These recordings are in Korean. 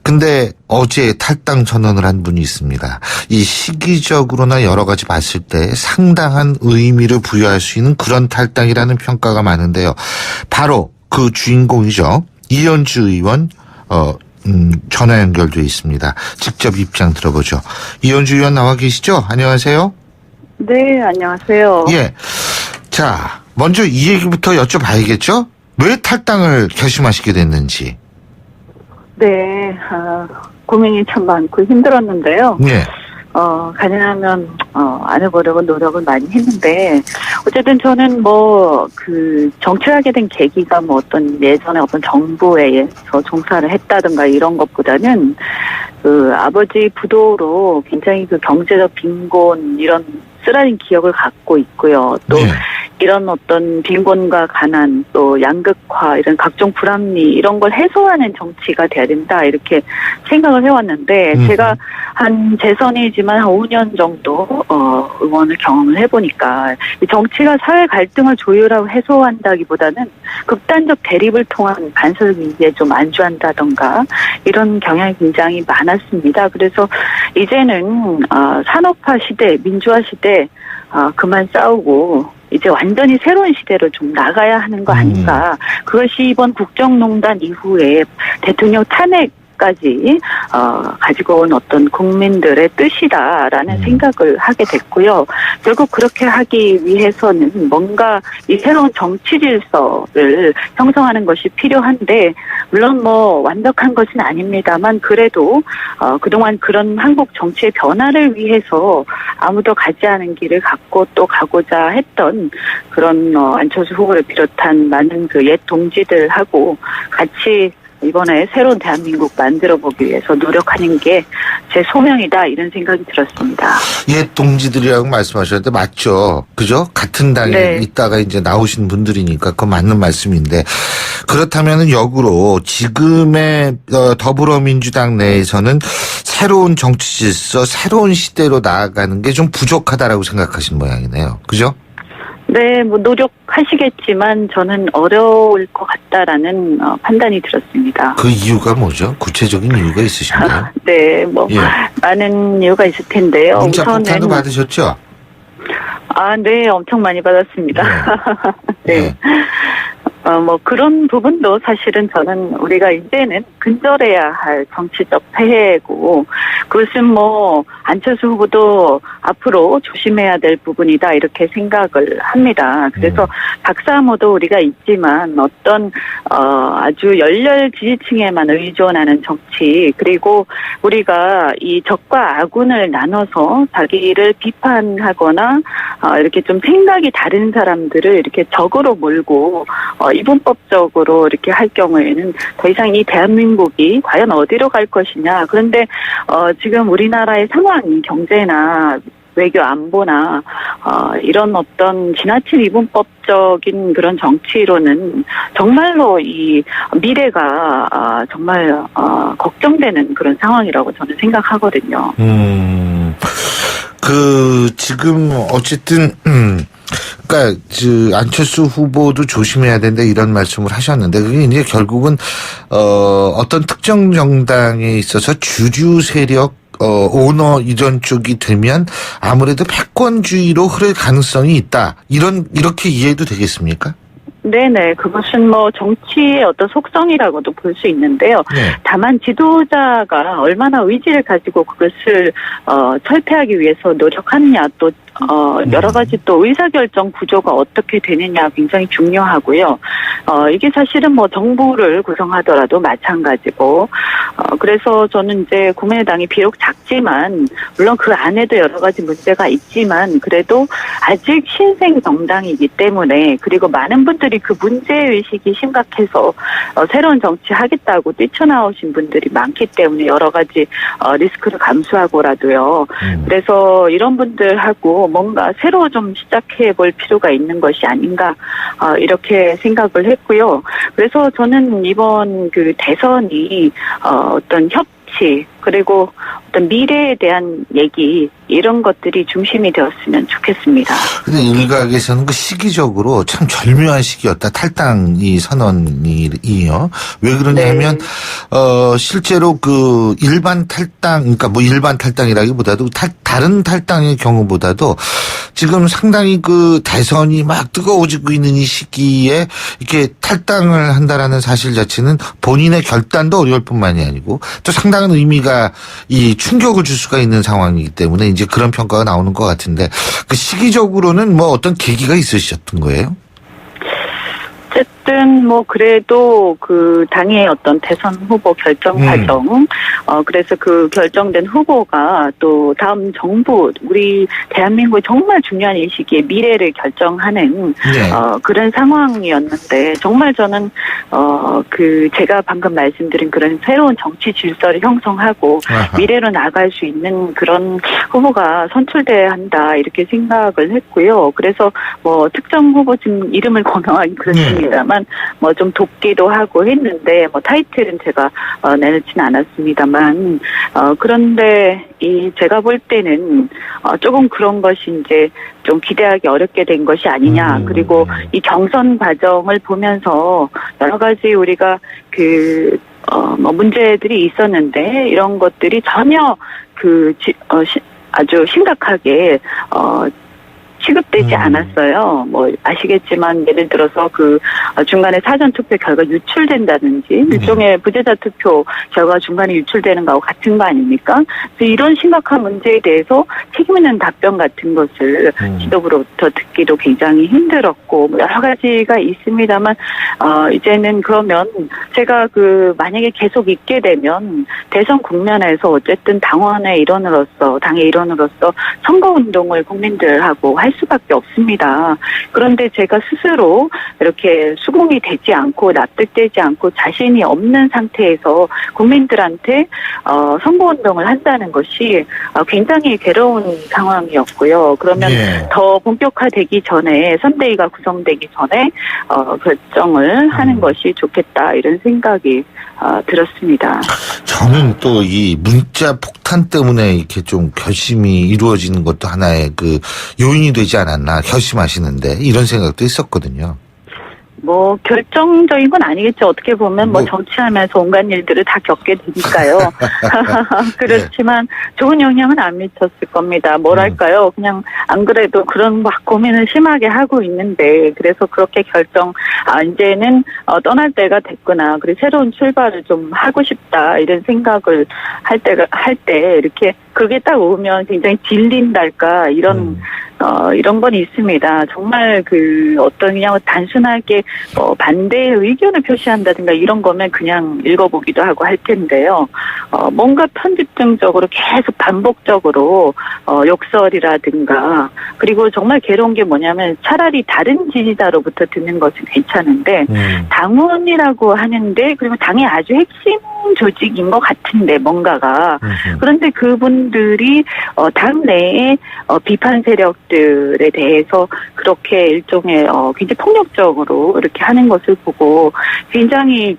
근데 어제 탈당 선언을 한 분이 있습니다. 이 시기적으로나 여러 가지 봤을 때 상당한 의미를 부여할 수 있는 그런 탈당이라는 평가가 많은데요. 바로 그 주인공이죠. 이현주 의원 전화 연결돼 있습니다. 직접 입장 들어보죠. 이현주 의원 나와 계시죠? 안녕하세요. 네, 안녕하세요. 예. 자, 먼저 이 얘기부터 여쭤봐야겠죠? 왜 탈당을 결심하시게 됐는지. 네, 고민이 참 많고 힘들었는데요. 예. 가능하면, 안 해보려고 노력을 많이 했는데, 어쨌든 저는 정치하게 된 계기가 어떤 예전에 어떤 정부에 의해서 종사를 했다든가 이런 것보다는, 아버지 부도로 굉장히 경제적 빈곤, 이런 쓰라린 기억을 갖고 있고요. 또, 예. 이런 어떤 빈곤과 가난, 또 양극화, 이런 각종 불합리, 이런 걸 해소하는 정치가 돼야 된다, 이렇게 생각을 해왔는데, 제가 한 재선이지만 한 5년 정도, 의원을 경험을 해보니까, 이 정치가 사회 갈등을 조율하고 해소한다기보다는 극단적 대립을 통한 반설기에 좀 안주한다던가, 이런 경향이 굉장히 많았습니다. 그래서 이제는, 산업화 시대, 민주화 시대, 그만 싸우고, 이제 완전히 새로운 시대로 좀 나가야 하는 거 아닌가. 그것이 이번 국정농단 이후에 대통령 탄핵까지 가지고 온 어떤 국민들의 뜻이다라는 생각을 하게 됐고요. 결국 그렇게 하기 위해서는 뭔가 이 새로운 정치 질서를 형성하는 것이 필요한데, 물론 완벽한 것은 아닙니다만, 그래도 그동안 그런 한국 정치의 변화를 위해서 아무도 가지 않은 길을 갖고 또 가고자 했던 그런 안철수 후보를 비롯한 많은 옛 동지들하고 같이 이번에 새로운 대한민국 만들어보기 위해서 노력하는 게 제 소명이다, 이런 생각이 들었습니다. 옛 동지들이라고 말씀하셨는데 맞죠? 그죠? 같은 당에 네. 있다가 이제 나오신 분들이니까 그건 맞는 말씀인데, 그렇다면은 역으로 지금의 더불어민주당 내에서는 새로운 정치 질서, 새로운 시대로 나아가는 게 좀 부족하다라고 생각하신 모양이네요. 그죠? 네, 노력하시겠지만 저는 어려울 것 같다라는 판단이 들었습니다. 그 이유가 뭐죠? 구체적인 이유가 있으신가요? 네, 예. 많은 이유가 있을 텐데요. 문자 폭탄도 받으셨죠? 네, 엄청 많이 받았습니다. 네. 네. 그런 부분도 사실은 저는 우리가 이제는 근절해야 할 정치적 폐해고, 그것은 안철수 후보도 앞으로 조심해야 될 부분이다, 이렇게 생각을 합니다. 그래서 박사모도 우리가 있지만 어떤 아주 열렬 지지층에만 의존하는 정치, 그리고 우리가 이 적과 아군을 나눠서 자기를 비판하거나 이렇게 좀 생각이 다른 사람들을 이렇게 적으로 몰고 이분법적으로 이렇게 할 경우에는 더 이상 이 대한민국이 과연 어디로 갈 것이냐. 그런데 지금 우리나라의 상황이 경제나 외교 안보나 이런 어떤 지나친 이분법적인 그런 정치로는 정말로 이 미래가 정말 걱정되는 그런 상황이라고 저는 생각하거든요. 지금 어쨌든 그러니까 안철수 후보도 조심해야 된다, 이런 말씀을 하셨는데, 그게 이제 결국은 어떤 특정 정당에 있어서 주류 세력 오너 이런 쪽이 되면 아무래도 패권주의로 흐를 가능성이 있다, 이렇게 이해해도 되겠습니까? 네네, 그것은 정치의 어떤 속성이라고도 볼 수 있는데요. 네. 다만 지도자가 얼마나 의지를 가지고 그것을 철폐하기 위해서 노력하느냐, 또 여러 가지 또 의사결정 구조가 어떻게 되느냐 굉장히 중요하고요. 이게 사실은 정부를 구성하더라도 마찬가지고, 그래서 저는 이제 국민의당이 비록 작지만, 물론 그 안에도 여러 가지 문제가 있지만, 그래도 아직 신생 정당이기 때문에, 그리고 많은 분들이 그 문제의식이 심각해서 새로운 정치 하겠다고 뛰쳐나오신 분들이 많기 때문에 여러 가지 리스크를 감수하고라도요. 그래서 이런 분들하고 뭔가 새로 좀 시작해 볼 필요가 있는 것이 아닌가, 이렇게 생각을 했고요. 그래서 저는 이번 대선이 어떤 협치, 그리고 어떤 미래에 대한 얘기 이런 것들이 중심이 되었으면 좋겠습니다. 근데 일각에서는 그 시기적으로 참 절묘한 시기였다. 탈당 이 선언이요. 왜 그러냐면 실제로 그 일반 탈당, 그러니까 뭐 일반 탈당이라기보다도 다른 탈당의 경우보다도 지금 상당히 그 대선이 막 뜨거워지고 있는 이 시기에 이렇게 탈당을 한다라는 사실 자체는 본인의 결단도 어려울 뿐만이 아니고 또 상당한 의미가 이 충격을 줄 수가 있는 상황이기 때문에 이제 그런 평가가 나오는 것 같은데 그 시기적으로는 뭐 어떤 계기가 있으셨던 거예요? 어쨌든 뭐 그래도 그 당의 어떤 대선 후보 결정 과정, 그래서 그 결정된 후보가 또 다음 정부 우리 대한민국의 정말 중요한 이 시기에 미래를 결정하는 그런 상황이었는데 정말 저는 그 제가 방금 말씀드린 그런 새로운 정치 질서를 형성하고 미래로 나갈 수 있는 그런 후보가 선출돼야 한다 이렇게 생각을 했고요. 그래서 뭐 특정 후보 지금 이름을 거명하기 그렇습니다만 뭐 좀 돕기도 하고 했는데 뭐 타이틀은 제가 내놓지는 않았습니다만 그런데 이 제가 볼 때는 조금 그런 것이 이제 좀 기대하기 어렵게 된 것이 아니냐. 그리고 이 경선 과정을 보면서 여러 가지 우리가 뭐 문제들이 있었는데 이런 것들이 전혀 아주 심각하게 취급되지 않았어요. 뭐 아시겠지만 예를 들어서 그 중간에 사전 투표 결과 유출된다든지 일종의 부재자 투표 결과 중간에 유출되는 거하고 같은 거 아닙니까? 그래서 이런 심각한 문제에 대해서 책임 있는 답변 같은 것을 지도부로부터 듣기도 굉장히 힘들었고 뭐 여러 가지가 있습니다만 이제는 그러면 제가 만약에 계속 있게 되면 대선 국면에서 어쨌든 당의 일원으로서 선거운동을 국민들하고 할 수밖에 없습니다. 그런데 제가 스스로 이렇게 수긍이 되지 않고 납득되지 않고 자신이 없는 상태에서 국민들한테 선거운동을 한다는 것이 굉장히 괴로운 상황이었고요. 그러면 더 본격화되기 전에 선대위가 구성되기 전에 결정을 하는 것이 좋겠다 이런 생각이 들었습니다. 저는 또 이 문자 폭탄 때문에 이렇게 좀 결심이 이루어지는 것도 하나의 그 요인이 되지 않았나 결심하시는데 이런 생각도 있었거든요. 뭐 결정적인 건 아니겠죠. 어떻게 보면 뭐 정치하면서 온갖 일들을 다 겪게 되니까요. 그렇지만 좋은 영향은 안 미쳤을 겁니다. 뭐랄까요. 그냥 안 그래도 그런 막 고민을 심하게 하고 있는데 그래서 그렇게 이제는 떠날 때가 됐구나. 그리고 새로운 출발을 좀 하고 싶다. 이런 생각을 할 때 이렇게 그게 딱 오면 굉장히 질린달까 이런 건 있습니다. 정말 그냥 단순하게 반대의 의견을 표시한다든가 이런 거면 그냥 읽어보기도 하고 할 텐데요. 뭔가 편집증적으로 계속 반복적으로 욕설이라든가 그리고 정말 괴로운 게 뭐냐면 차라리 다른 지지자로부터 듣는 것은 괜찮은데 당원이라고 하는데 그리고 당의 아주 핵심 조직인 것 같은데 뭔가가 그런데 그분들이 당 내에 비판 세력들에 대해서 그렇게 일종의 굉장히 폭력적으로 이렇게 하는 것을 보고 굉장히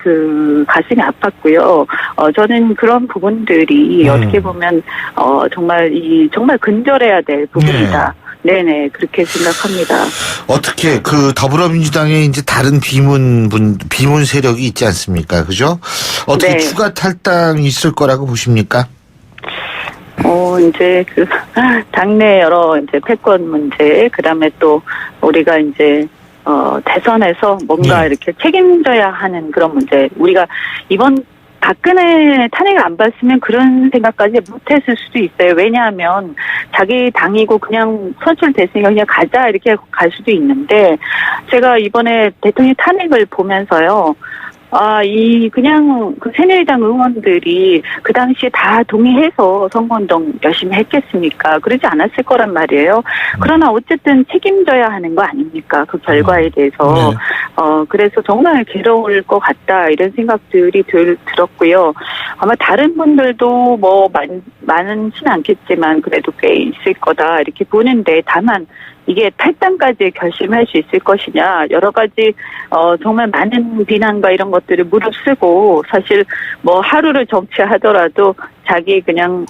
가슴이 아팠고요. 저는 그런 부분들이 어떻게 보면 정말 근절해야 될 부분이다. 네네, 그렇게 생각합니다. 어떻게 더불어민주당에 이제 다른 비문 세력이 있지 않습니까? 그죠? 어떻게 추가 탈당이 있을 거라고 보십니까? 이제 당내 여러 이제 패권 문제, 그 다음에 또 우리가 이제 대선에서 뭔가 이렇게 책임져야 하는 그런 문제. 우리가 이번 박근혜 탄핵을 안 봤으면 그런 생각까지 못했을 수도 있어요. 왜냐하면 자기 당이고 그냥 선출됐으니까 그냥 가자 이렇게 갈 수도 있는데 제가 이번에 대통령 탄핵을 보면서요. 그냥 새누리당 의원들이 그 당시에 다 동의해서 선거운동 열심히 했겠습니까? 그러지 않았을 거란 말이에요. 그러나 어쨌든 책임져야 하는 거 아닙니까? 그 결과에 대해서. 그래서 정말 괴로울 것 같다, 이런 생각들이 들었고요. 아마 다른 분들도 뭐 많지는 않겠지만 그래도 꽤 있을 거다, 이렇게 보는데 다만 이게 탈당까지 결심할 수 있을 것이냐, 여러 가지 정말 많은 비난과 이런 것들을 무릅쓰고 사실 뭐 하루를 정치하더라도 자기 그냥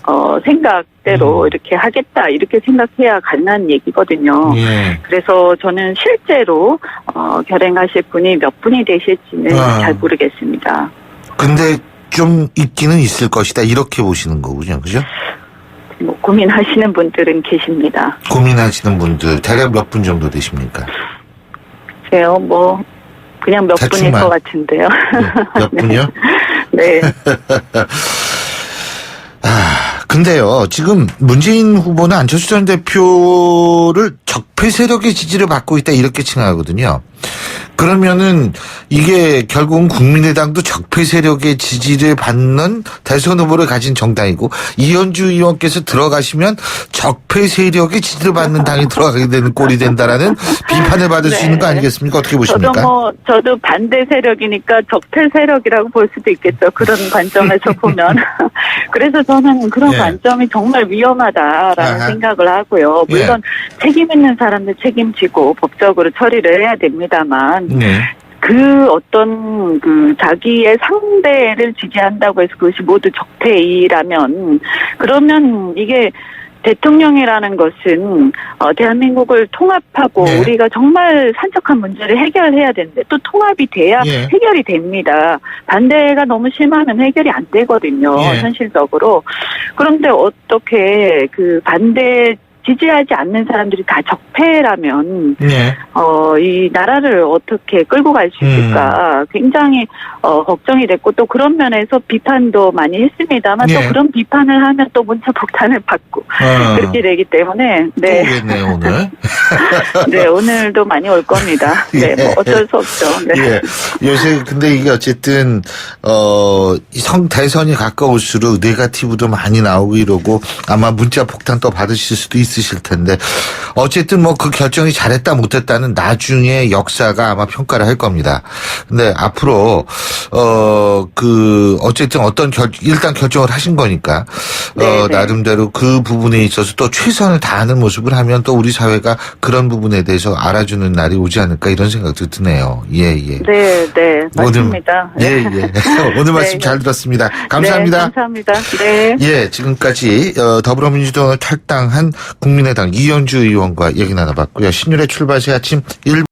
생각대로 이렇게 하겠다 이렇게 생각해야 가능한 얘기거든요. 예. 그래서 저는 실제로 결행하실 분이 몇 분이 되실지는 잘 모르겠습니다. 근데 좀 있기는 있을 것이다 이렇게 보시는 거군요, 그죠? 뭐 고민하시는 분들은 계십니다. 고민하시는 분들 대략 몇 분 정도 되십니까? 글쎄요, 뭐 그냥 몇 분일 대충만. 것 같은데요. 네, 몇 분이요? 네. 근데요, 지금 문재인 후보는 안철수 전 대표를 적폐 세력의 지지를 받고 있다 이렇게 칭하거든요. 그러면은 이게 결국은 국민의당도 적폐 세력의 지지를 받는 대선 후보를 가진 정당이고 이현주 의원께서 들어가시면 적폐 세력의 지지를 받는 당이 들어가게 되는 꼴이 된다라는 비판을 받을 수 있는 거 아니겠습니까? 어떻게 보십니까? 저도 반대 세력이니까 적폐 세력이라고 볼 수도 있겠죠. 그런 관점에서 보면. 그래서 저는 그런 예. 관점이 정말 위험하다라는 아하. 생각을 하고요. 물론 책임 있는 사람들 책임지고 법적으로 처리를 해야 됩니다만 네. 그 어떤 그 자기의 상대를 지지한다고 해서 그것이 모두 적폐이라면 그러면 이게 대통령이라는 것은 대한민국을 통합하고 네. 우리가 정말 산적한 문제를 해결해야 되는데 또 통합이 돼야 예. 해결이 됩니다. 반대가 너무 심하면 해결이 안 되거든요. 예. 현실적으로. 그런데 어떻게 그 반대 지지하지 않는 사람들이 다 적폐라면 네. 이 나라를 어떻게 끌고 갈 수 있을까 굉장히 걱정이 됐고 또 그런 면에서 비판도 많이 했습니다만 예. 또 그런 비판을 하면 또 문자 폭탄을 받고 그렇게 되기 때문에 네. 또 오겠네요, 오늘. 네, 오늘도 많이 올 겁니다. 네, 뭐 어쩔 수 없죠. 네. 예. 요새 근데 이게 어쨌든 대선이 가까울수록 네거티브도 많이 나오고 이러고 아마 문자 폭탄 또 받으실 수도 있으실 텐데 어쨌든 뭐 그 결정이 잘했다 못했다는 나중에 역사가 아마 평가를 할 겁니다. 근데 앞으로 어쨌든 일단 결정을 하신 거니까 네. 나름대로 그 부분에 있어서 또 최선을 다하는 모습을 하면 또 우리 사회가 그런 부분에 대해서 알아주는 날이 오지 않을까 이런 생각도 드네요. 예, 예. 네, 맞습니다. 예. 오늘 말씀 네. 잘 들었습니다. 감사합니다. 네, 감사합니다. 네. 예, 지금까지 더불어민주당을 탈당한 국민의당 이현주 의원과 얘기 나눠봤고요. 신율의 출발시 아침 1부